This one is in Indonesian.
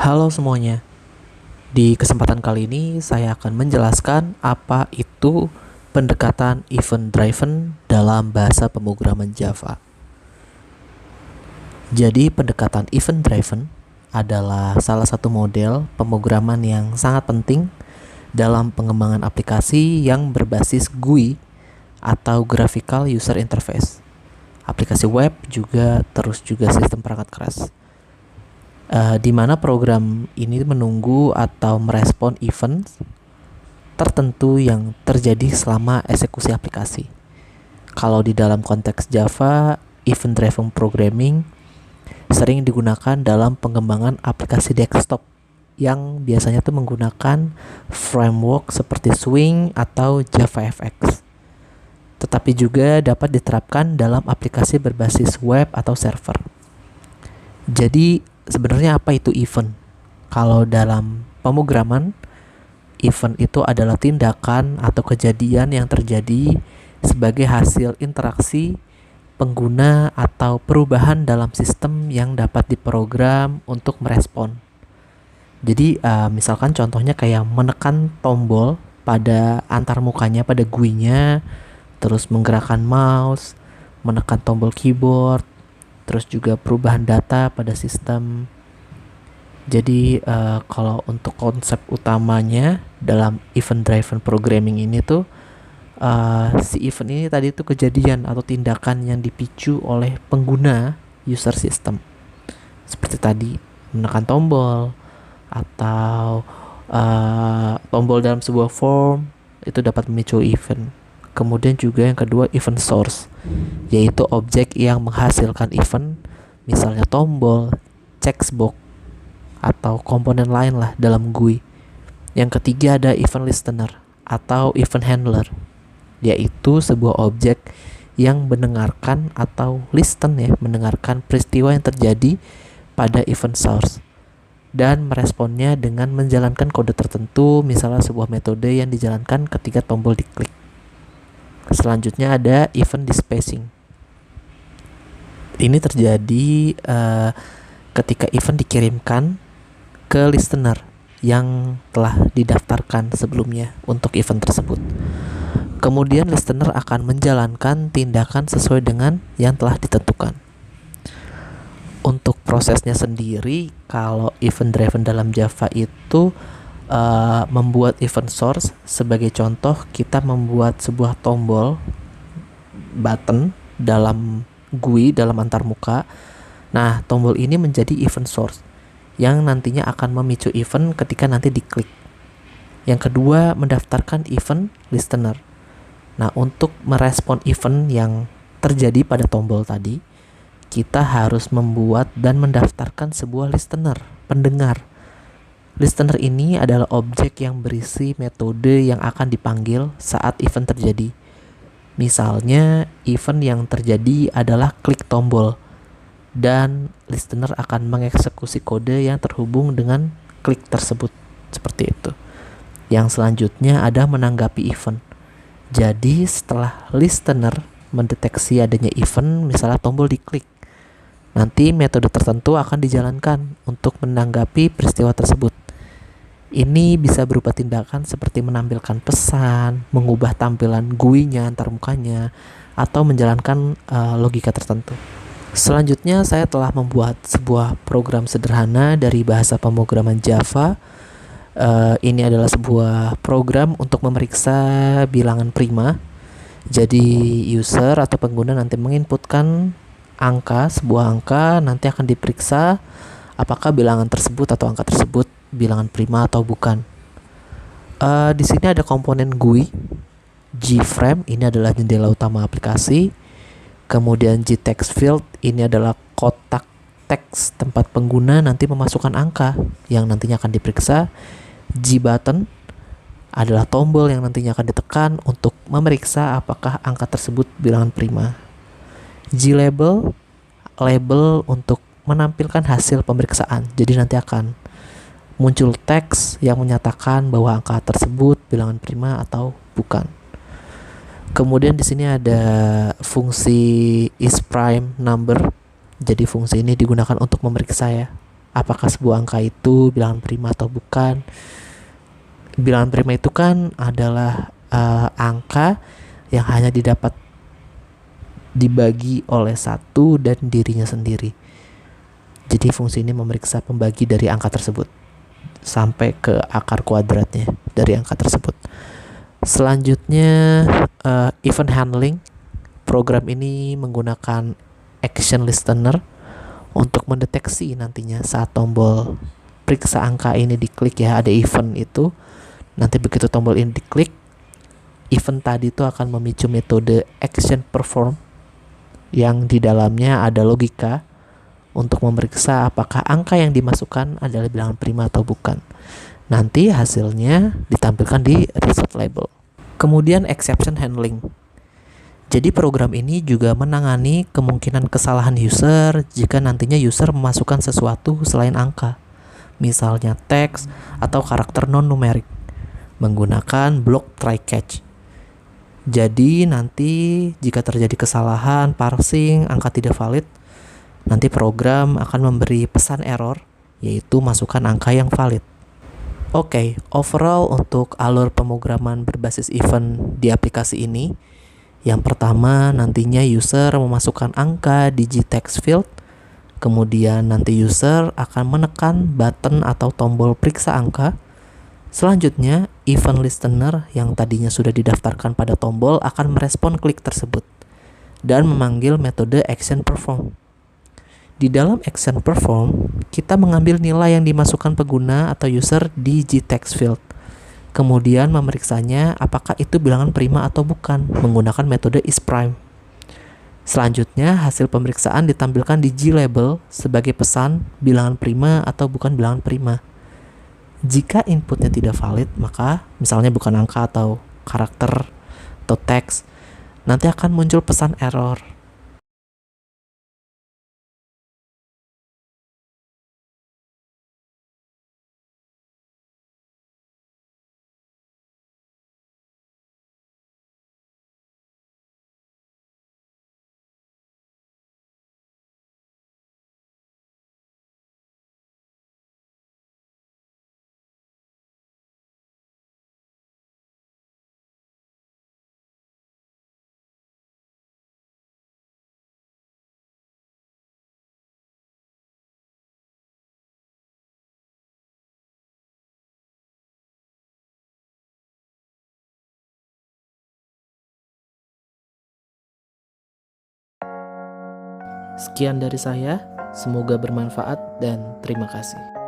Halo semuanya, di kesempatan kali ini saya akan menjelaskan apa itu pendekatan event-driven dalam bahasa pemrograman Java. Jadi pendekatan event-driven adalah salah satu model pemrograman yang sangat penting dalam pengembangan aplikasi yang berbasis GUI atau Graphical User Interface. Aplikasi web juga sistem perangkat keras. Di mana program ini menunggu atau merespon event tertentu yang terjadi selama eksekusi aplikasi. Kalau di dalam konteks Java, event-driven programming sering digunakan dalam pengembangan aplikasi desktop yang biasanya tuh menggunakan framework seperti Swing atau JavaFX. Tetapi juga dapat diterapkan dalam aplikasi berbasis web atau server. Jadi sebenarnya apa itu event? Kalau dalam pemrograman, event itu adalah tindakan atau kejadian yang terjadi sebagai hasil interaksi pengguna atau perubahan dalam sistem yang dapat diprogram untuk merespon. Jadi misalkan contohnya kayak menekan tombol pada antarmukanya, pada GUI-nya, terus menggerakkan mouse, menekan tombol keyboard, terus juga perubahan data pada sistem. Jadi kalau untuk konsep utamanya dalam event-driven programming ini tuh si event ini tadi itu kejadian atau tindakan yang dipicu oleh pengguna user system. Seperti tadi menekan tombol atau tombol dalam sebuah form itu dapat memicu event. Kemudian juga yang kedua event source, yaitu objek yang menghasilkan event, misalnya tombol, checkbox, atau komponen lain lah dalam GUI. Yang ketiga ada event listener atau event handler, yaitu sebuah objek yang mendengarkan atau listen mendengarkan peristiwa yang terjadi pada event source dan meresponnya dengan menjalankan kode tertentu, misalnya sebuah metode yang dijalankan ketika tombol diklik. Selanjutnya ada event dispatching. Ini terjadi ketika event dikirimkan ke listener yang telah didaftarkan sebelumnya untuk event tersebut. Kemudian listener akan menjalankan tindakan sesuai dengan yang telah ditentukan. Untuk prosesnya sendiri, kalau event driven dalam Java itu membuat event source. Sebagai contoh, kita membuat sebuah tombol button dalam GUI, dalam antarmuka. Nah, tombol ini menjadi event source yang nantinya akan memicu event ketika nanti diklik. Yang kedua, mendaftarkan event listener. Nah, untuk merespon event yang terjadi pada tombol tadi, kita harus membuat dan mendaftarkan sebuah listener, pendengar. Listener ini adalah objek yang berisi metode yang akan dipanggil saat event terjadi. Misalnya, event yang terjadi adalah klik tombol, dan listener akan mengeksekusi kode yang terhubung dengan klik tersebut. Seperti itu. Yang selanjutnya ada menanggapi event. Jadi, setelah listener mendeteksi adanya event, misalnya tombol diklik, nanti metode tertentu akan dijalankan untuk menanggapi peristiwa tersebut. Ini bisa berupa tindakan seperti menampilkan pesan, mengubah tampilan GUI-nya, antarmukanya, atau menjalankan logika tertentu. Selanjutnya, saya telah membuat sebuah program sederhana dari bahasa pemrograman Java. Ini adalah sebuah program untuk memeriksa bilangan prima. Jadi user atau pengguna nanti menginputkan sebuah angka, nanti akan diperiksa apakah bilangan tersebut atau angka tersebut bilangan prima atau bukan. Di sini ada komponen GUI, JFrame ini adalah jendela utama aplikasi. Kemudian JTextField ini adalah kotak teks tempat pengguna nanti memasukkan angka yang nantinya akan diperiksa. JButton adalah tombol yang nantinya akan ditekan untuk memeriksa apakah angka tersebut bilangan prima. JLabel, label untuk menampilkan hasil pemeriksaan. Jadi nanti akan muncul teks yang menyatakan bahwa angka tersebut bilangan prima atau bukan. Kemudian di sini ada fungsi isPrime number. Jadi fungsi ini digunakan untuk memeriksa apakah sebuah angka itu bilangan prima atau bukan. Bilangan prima itu kan adalah angka yang hanya didapat dibagi oleh satu dan dirinya sendiri. Jadi fungsi ini memeriksa pembagi dari angka tersebut sampai ke akar kuadratnya dari angka tersebut. Selanjutnya, event handling. Program ini menggunakan action listener untuk mendeteksi nantinya saat tombol periksa angka ini diklik, ya ada event itu. Nanti begitu tombol ini diklik, event tadi itu akan memicu metode action perform yang di dalamnya ada logika untuk memeriksa apakah angka yang dimasukkan adalah bilangan prima atau bukan. Nanti hasilnya ditampilkan di result label. Kemudian exception handling. Jadi program ini juga menangani kemungkinan kesalahan user jika nantinya user memasukkan sesuatu selain angka, misalnya teks atau karakter non-numerik, menggunakan blok try catch. Jadi nanti jika terjadi kesalahan parsing angka tidak valid, nanti program akan memberi pesan error, yaitu masukkan angka yang valid. Oke, overall untuk alur pemrograman berbasis event di aplikasi ini, yang pertama nantinya user memasukkan angka di text field, kemudian nanti user akan menekan button atau tombol periksa angka. Selanjutnya, event listener yang tadinya sudah didaftarkan pada tombol akan merespon klik tersebut dan memanggil metode action perform. Di dalam action perform, kita mengambil nilai yang dimasukkan pengguna atau user di text field. Kemudian memeriksanya apakah itu bilangan prima atau bukan menggunakan metode isPrime. Selanjutnya, hasil pemeriksaan ditampilkan di glabel sebagai pesan bilangan prima atau bukan bilangan prima. Jika inputnya tidak valid, maka misalnya bukan angka atau karakter atau teks, nanti akan muncul pesan error. Sekian dari saya, semoga bermanfaat dan terima kasih.